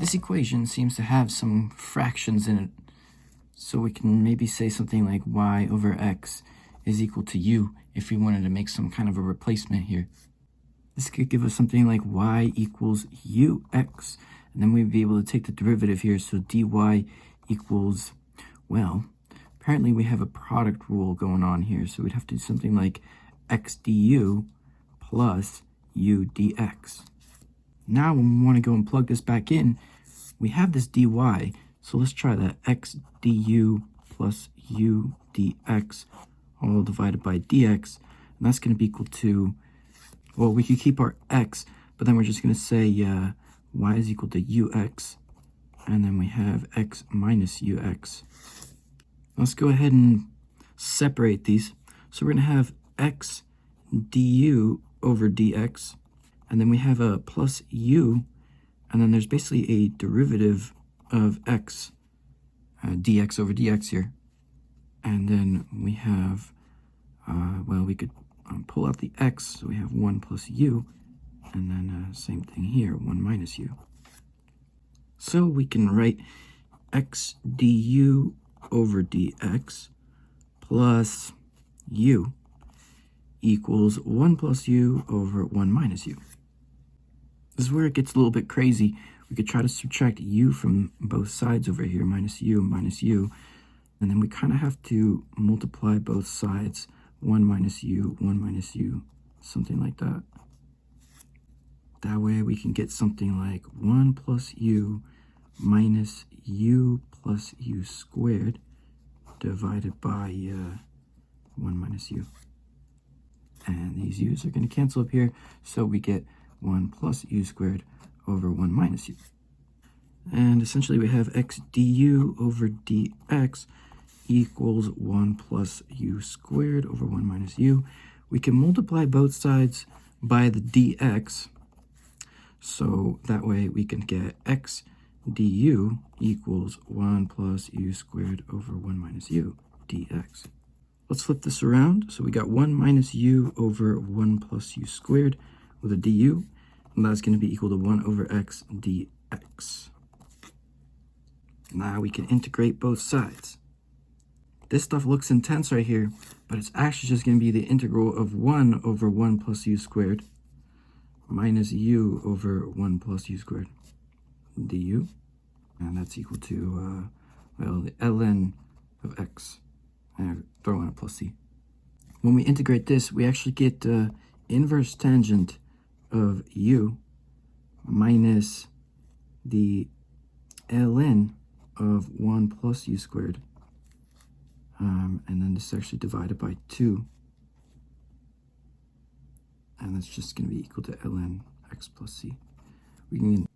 This equation seems to have some fractions in it, so we can maybe say something like y over x is equal to u if we wanted to make some kind of a replacement here. This could give us something like y equals ux, and then we'd be able to take the derivative here, so dy equals, well, apparently we have a product rule going on here, so we'd have to do something like x du plus u dx. Now when we want to go and plug this back in, we have this dy, so let's try that. X du plus u dx all divided by dx, and that's going to be equal to, well, we could keep our x, but then we're just going to say y is equal to ux, and then we have x minus ux. Let's go ahead and separate these. So we're going to have x du over dx, and then we have a plus u, and then there's basically a derivative of x, dx over dx here. And then we have, well, we could pull out the x, so we have 1 plus u, and then same thing here, 1 minus u. So we can write x du over dx plus u equals 1 plus u over 1 minus u. This is where it gets a little bit crazy. We could try to subtract u from both sides over here, minus u, and then we kind of have to multiply both sides, 1 minus u, something like that. That way we can get something like 1 plus u minus u plus u squared divided by 1 minus u. And these u's are going to cancel up here, so we get 1 plus u squared over 1 minus u. And essentially we have x du over dx equals 1 plus u squared over 1 minus u. We can multiply both sides by the dx, so that way we can get x du equals 1 plus u squared over 1 minus u dx. Let's flip this around. So we got 1 minus u over 1 plus u squared with a du, and that's going to be equal to 1 over x dx. Now we can integrate both sides. This stuff looks intense right here, but it's actually just going to be the integral of 1 over 1 plus u squared minus u over 1 plus u squared du, and that's equal to, well, the ln of x. And throw in a plus c. When we integrate this, we actually get the inverse tangent of u minus the ln of 1 plus u squared. And then this is actually divided by 2. And that's just going to be equal to ln x plus c. We can,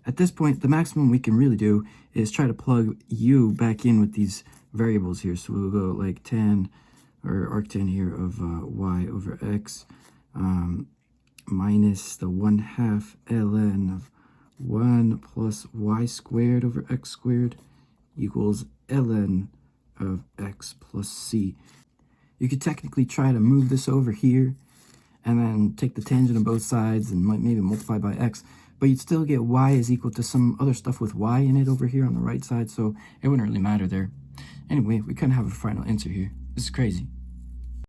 at this point, the maximum we can really do is try to plug u back in with these variables here. So we'll go like tan, or arctan here of y over x minus the 1/2 ln of 1 plus y squared over x squared equals ln of x plus c. You could technically try to move this over here and then take the tangent of both sides and maybe multiply by x, but you'd still get y is equal to some other stuff with y in it over here on the right side, so it wouldn't really matter there. Anyway, we couldn't have a final answer here. This is crazy.